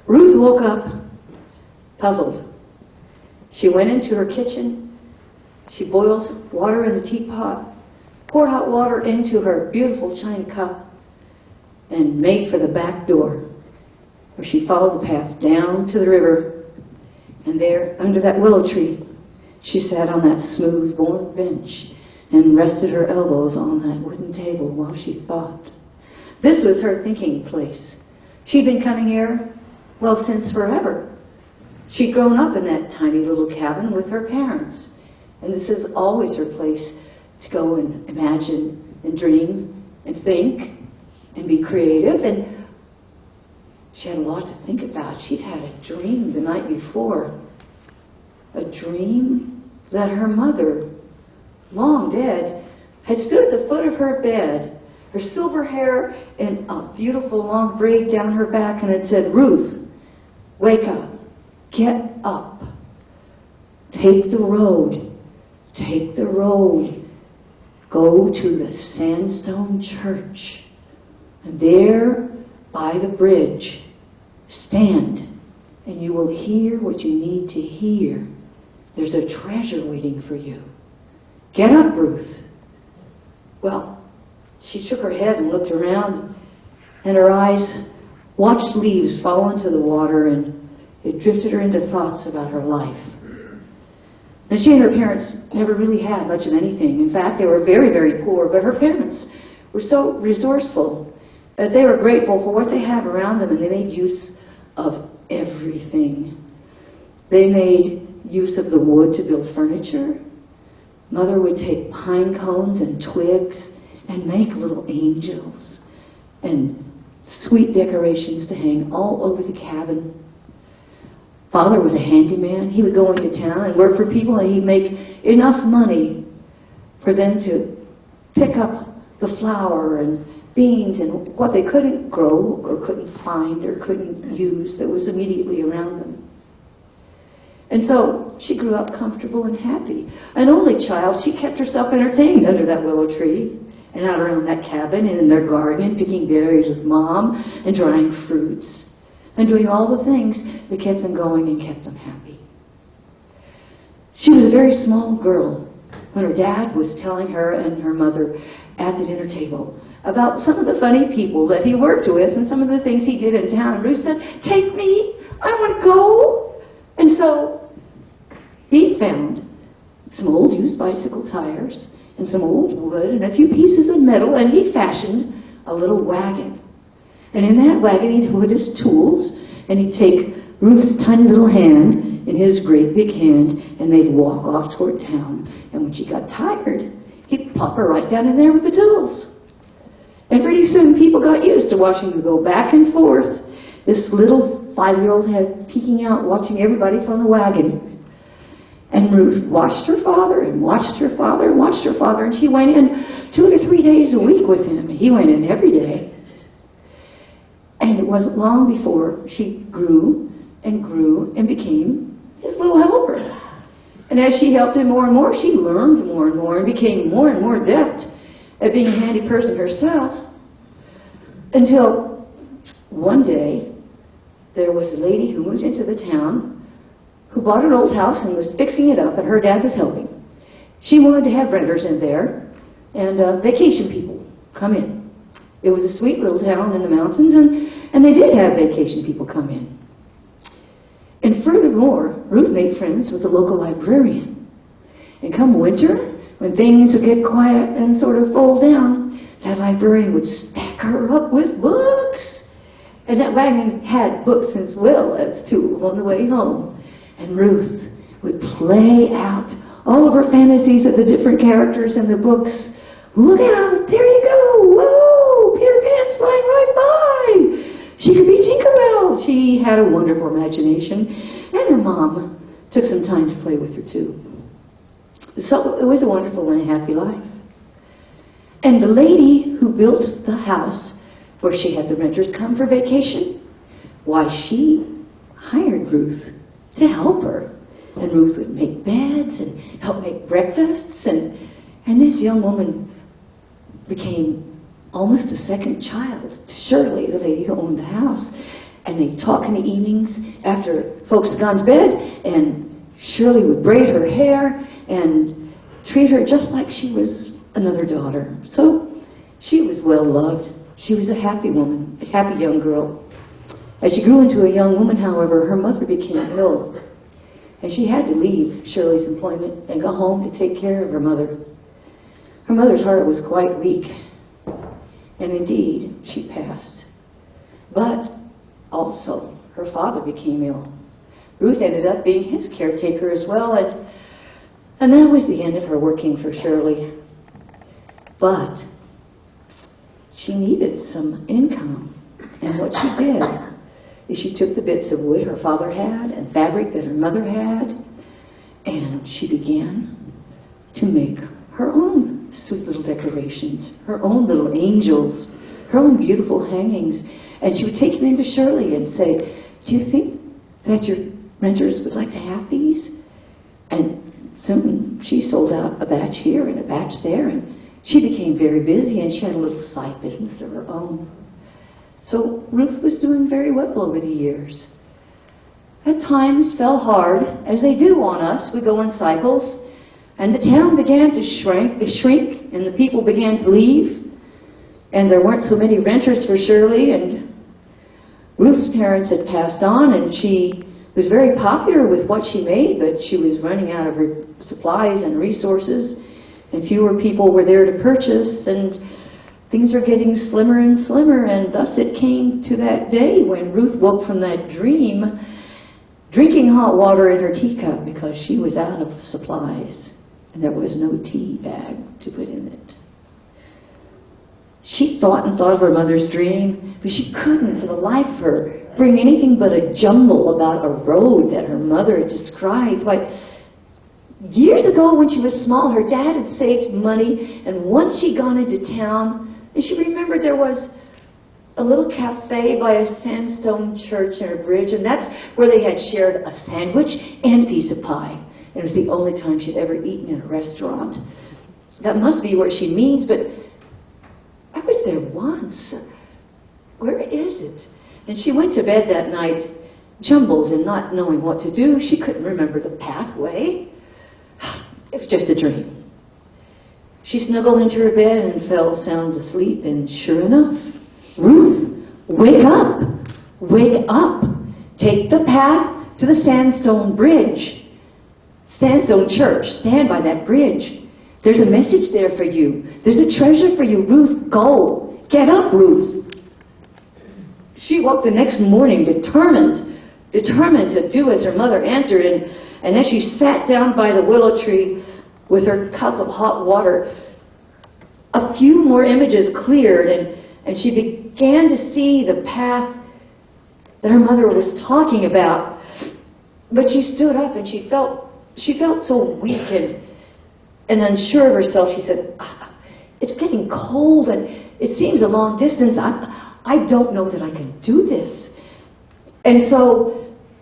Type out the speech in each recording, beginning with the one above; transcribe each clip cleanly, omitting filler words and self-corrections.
Ruth woke up puzzled. She went into her kitchen. She boiled water in the teapot, poured hot water into her beautiful china cup, and made for the back door, where she followed the path down to the river. And there, under that willow tree, she sat on that smooth worn bench and rested her elbows on that wooden table while she thought. This was her thinking place. She'd been coming here, well, since forever. She'd grown up in that tiny little cabin with her parents, and this is always her place to go and imagine and dream and think and be creative. And she had a lot to think about. She'd had a dream the night before, a dream that her mother, long dead, had stood at the foot of her bed, her silver hair in a beautiful long braid down her back, and had said, "Ruth, wake up, get up, take the road, take the road, go to the sandstone church, and there by the bridge, stand, and you will hear what you need to hear. There's a treasure waiting for you. Get up, Ruth." Well, she shook her head and looked around, and her eyes watched leaves fall into the water, and it drifted her into thoughts about her life. And she and her parents never really had much of anything. In fact, they were very, very poor, but her parents were so resourceful that they were grateful for what they had around them, and they made use of everything. They made use of the wood to build furniture. Mother would take pine cones and twigs and make little angels and sweet decorations to hang all over the cabin. Father was a handyman. He would go into town and work for people, and he'd make enough money for them to pick up the flour and beans and what they couldn't grow or couldn't find or couldn't use that was immediately around them. And so she grew up comfortable and happy. An only child, she kept herself entertained under that willow tree and out around that cabin and in their garden and picking berries with Mom and drying fruits and doing all the things that kept them going and kept them happy. She was a very small girl when her dad was telling her and her mother at the dinner table about some of the funny people that he worked with and some of the things he did in town. And Ruth said, "Take me, I want to go." And so he found some old used bicycle tires and some old wood and a few pieces of metal, and he fashioned a little wagon. And in that wagon he'd put his tools, and he'd take Ruth's tiny little hand in his great big hand, and they'd walk off toward town. And when she got tired, he'd plop her right down in there with the tools. And pretty soon people got used to watching them go back and forth, this little 5-year-old head peeking out, watching everybody from the wagon. And Ruth watched her father and watched her father and watched her father, and she went in 2 to 3 days a week with him. He went in every day. And it wasn't long before she grew and became his little helper. And as she helped him more and more, she learned more and more and became more and more adept at being a handy person herself, until one day there was a lady who moved into the town who bought an old house and was fixing it up, and her dad was helping. She wanted to have renters in there and vacation people come in. It was a sweet little town in the mountains, and they did have vacation people come in. And furthermore, Ruth made friends with the local librarian. And come winter, when things would get quiet and sort of fall down, that librarian would stack her up with books. And that wagon had books as well as tools on the way home. And Ruth would play out all of her fantasies of the different characters in the books. Look out, there you go, whoa, Peter Pan's flying right by. She could be Tinkerbell. She had a wonderful imagination, and her mom took some time to play with her too. So it was a wonderful and happy life. And the lady who built the house where she had the renters come for vacation, why, she hired Ruth to help her. And Ruth would make beds and help make breakfasts, and this young woman became almost a second child to Shirley, the lady who owned the house. and they'd talk in the evenings after folks had gone to bed, and Shirley would braid her hair and treat her just like she was another daughter. So she was well loved. She was a happy woman, a happy young girl. As she grew into a young woman, however, her mother became ill, and she had to leave Shirley's employment and go home to take care of her mother. Her mother's heart was quite weak, and indeed, she passed. But also, her father became ill. Ruth ended up being his caretaker as well, and that was the end of her working for Shirley. But she needed some income, and what she did is she took the bits of wood her father had and fabric that her mother had, and she began to make her own sweet little decorations, her own little angels, her own beautiful hangings. And she would take them into Shirley and say, "Do you think that your renters would like to have these?" And soon she sold out a batch here and a batch there, and she became very busy, and she had a little side business of her own. So Ruth was doing very well over the years. At times fell hard, as they do on us. We go in cycles, and the town began to shrink, and the people began to leave, and there weren't so many renters for Shirley, and Ruth's parents had passed on, and she was very popular with what she made, but she was running out of her supplies and resources, and fewer people were there to purchase, and things are getting slimmer and slimmer. And thus it came to that day when Ruth woke from that dream, drinking hot water in her teacup because she was out of supplies, and there was no tea bag to put in it. She thought and thought of her mother's dream, but she couldn't, for the life of her, bring anything but a jumble about a road that her mother had described. Why, years ago when she was small, her dad had saved money, and once she'd gone into town, and she remembered there was a little cafe by a sandstone church and a bridge, and that's where they had shared a sandwich and a piece of pie. It was the only time she'd ever eaten in a restaurant. That must be what she means, but I was there once. Where is it? And she went to bed that night, jumbled and not knowing what to do. She couldn't remember the pathway. It was just a dream. She snuggled into her bed and fell sound asleep, and sure enough, "Ruth, wake up! Wake up! Take the path to the sandstone bridge. Sandstone church. Stand by that bridge. There's a message there for you. There's a treasure for you. Ruth, go. Get up, Ruth." She woke the next morning determined to do as her mother answered, and as she sat down by the willow tree with her cup of hot water, a few more images cleared, and she began to see the path that her mother was talking about. But she stood up, and she felt so weak and unsure of herself. She said, "It's getting cold, and it seems a long distance. I don't know that I can do this." And so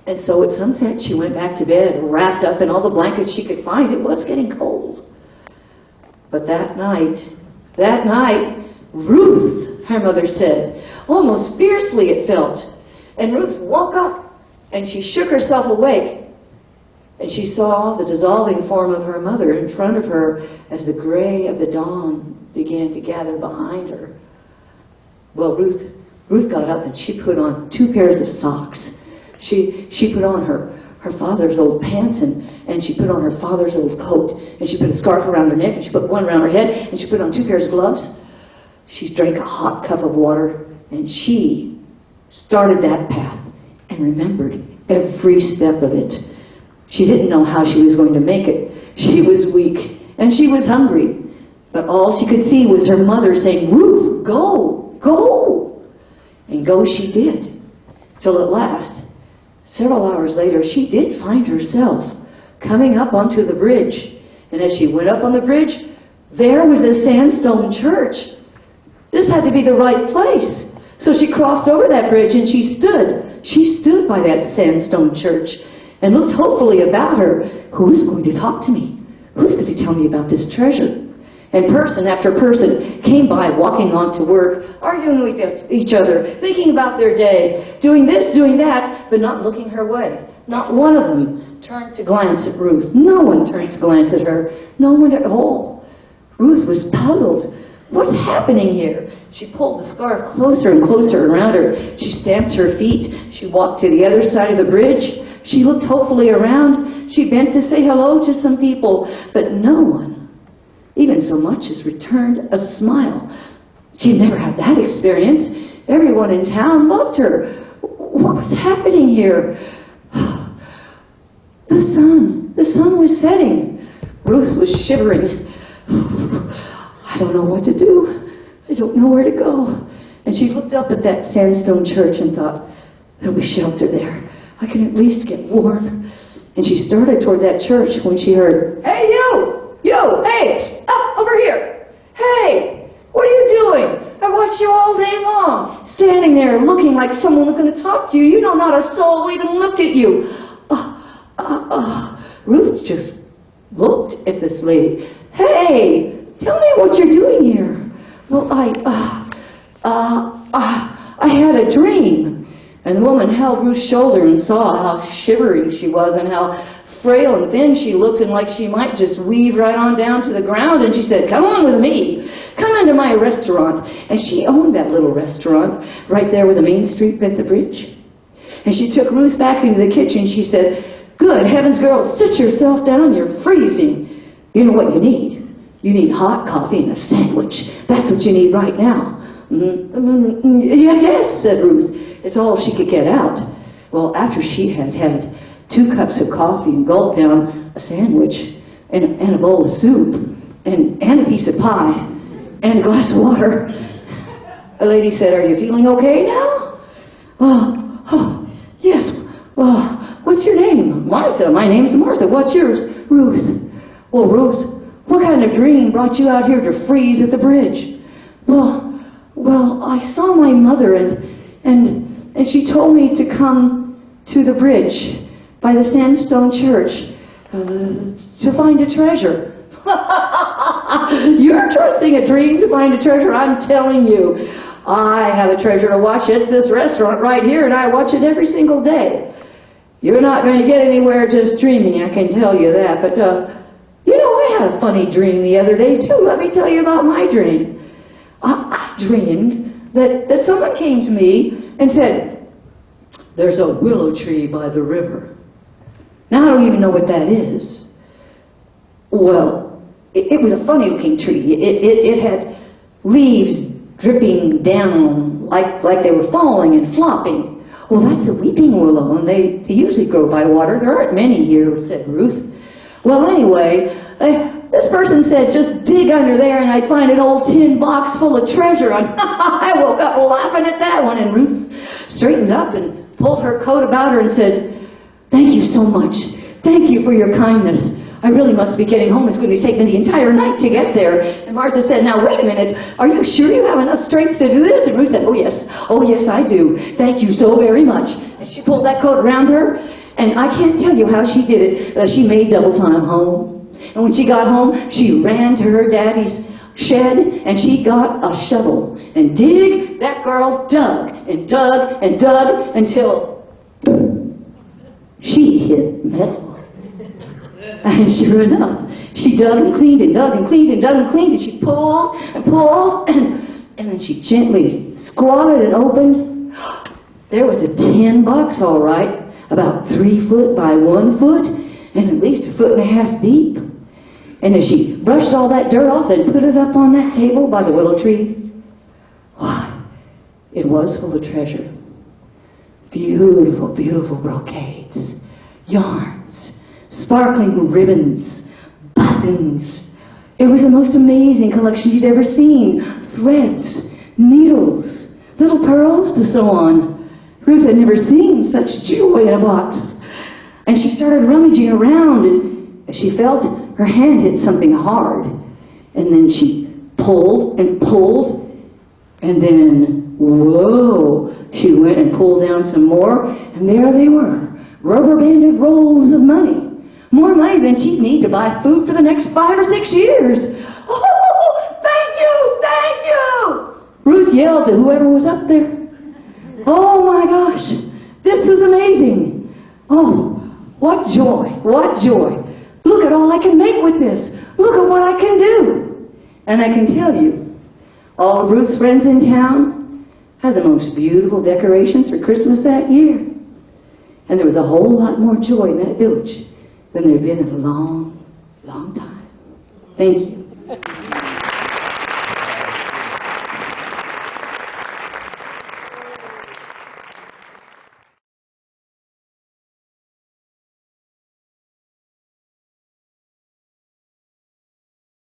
at sunset, she went back to bed, wrapped up in all the blankets she could find. It was getting cold. But that night, "Ruth," her mother said, almost fiercely it felt. And Ruth woke up, and she shook herself awake, and she saw the dissolving form of her mother in front of her as the gray of the dawn began to gather behind her. Well, Ruth got up, and she put on 2 pairs of socks. She put on her father's old pants, and she put on her father's old coat, and she put a scarf around her neck, and she put one around her head, and she put on 2 pairs of gloves. She drank a hot cup of water, and she started that path and remembered every step of it. She didn't know how she was going to make it. She was weak, and she was hungry, but all she could see was her mother saying, "Ruth, go, go." And go she did, till at last, several hours later, she did find herself coming up onto the bridge. And as she went up on the bridge, there was a sandstone church. This had to be the right place. So she crossed over that bridge, and she stood by that sandstone church and looked hopefully about her. Who's going to talk to me? Who's going to tell me about this treasure? And person after person came by walking on to work, arguing with each other, thinking about their day, doing this, doing that, but not looking her way. Not one of them turned to glance at Ruth. No one turned to glance at her. No one at all. Ruth was puzzled. What's happening here? She pulled the scarf closer and closer around her. She stamped her feet. She walked to the other side of the bridge. She looked hopefully around. She bent to say hello to some people, but no one, even so much as returned a smile. She'd never had that experience. Everyone in town loved her. What was happening here? The sun was setting. Ruth was shivering. I don't know what to do. I don't know where to go. And she looked up at that sandstone church and thought, there'll be shelter there. I can at least get warm. And she started toward that church when she heard, "Hey, you! You! Hey! Up over here! Hey! What are you doing? I watched you all day long, standing there looking like someone was going to talk to you. You know not a soul even looked at you." Ruth just looked at this lady. "Hey, tell me what you're doing here." "Well, I had a dream." And the woman held Ruth's shoulder and saw how shivering she was and how frail and thin she looked, and like she might just weave right on down to the ground. And she said, "Come on with me. Come into my restaurant." And she owned that little restaurant right there where the main street met the bridge. And she took Ruth back into the kitchen. She said, "Good heavens, girl, sit yourself down. You're freezing. You know what you need? You need hot coffee and a sandwich. That's what you need right now." Yes, said Ruth. It's all she could get out. Well, after she had had 2 cups of coffee and gulped down a sandwich and a bowl of soup and a piece of pie and a glass of water, the lady said, "Are you feeling okay now?" Oh, yes. Well, what's your name?" "Martha. My name's Martha. What's yours?" "Ruth." "Well, Ruth, what kind of dream brought you out here to freeze at the bridge?" Well, I saw my mother and she told me to come to the bridge by the sandstone church to find a treasure." You're trusting a dream to find a treasure? I'm telling you, I have a treasure to watch at this restaurant right here, and I watch it every single day. You're not going to get anywhere just dreaming, I can tell you that. But, I had a funny dream the other day, too. Let me tell you about my dream. I dreamed that someone came to me and said, "There's a willow tree by the river." Now, I don't even know what that is. Well, it was a funny-looking tree. It had leaves dripping down like they were falling and flopping. "Well, that's a weeping willow, and they usually grow by water. There aren't many here," said Ruth. Well, anyway, this person said, "Just dig under there and I'd find an old tin box full of treasure." And I woke up laughing at that one, and Ruth straightened up and pulled her coat about her and said, "Thank you so much. Thank you for your kindness. I really must be getting home. It's going to take me the entire night to get there." And Martha said, "Now, wait a minute. Are you sure you have enough strength to do this?" And Ruth said, "Oh, yes, I do. Thank you so very much." And she pulled that coat around her, and I can't tell you how she did it. She made double time home. And when she got home, she ran to her daddy's shed, and she got a shovel. And that girl dug and dug and dug until she hit metal. And sure enough, she dug and cleaned and dug and cleaned and dug and cleaned, and she pulled and pulled, and then she gently squatted and opened. There was a tin box, all right, about 3 foot by 1 foot, and at least 1.5 feet deep. And as she brushed all that dirt off and put it up on that table by the willow tree, why, it was full of treasure. Beautiful, beautiful brocades, yarns, sparkling ribbons, buttons. It was the most amazing collection she'd ever seen. Threads, needles, little pearls to sew on. Ruth had never seen such jewelry in a box. And she started rummaging around, and as she felt, her hand hit something hard. And then she pulled and pulled, and then, whoa, she went and pulled down some more, and there they were, rubber-banded rolls of money. More money than she'd need to buy food for the next 5 or 6 years. Oh, you! Thank you! Ruth yelled at whoever was up there. Oh my gosh, this was amazing. Oh, what joy, what joy. Look at all I can make with this. Look at what I can do. And I can tell you, all of Ruth's friends in town had the most beautiful decorations for Christmas that year. And there was a whole lot more joy in that village than there had been in a long, long time. Thank you.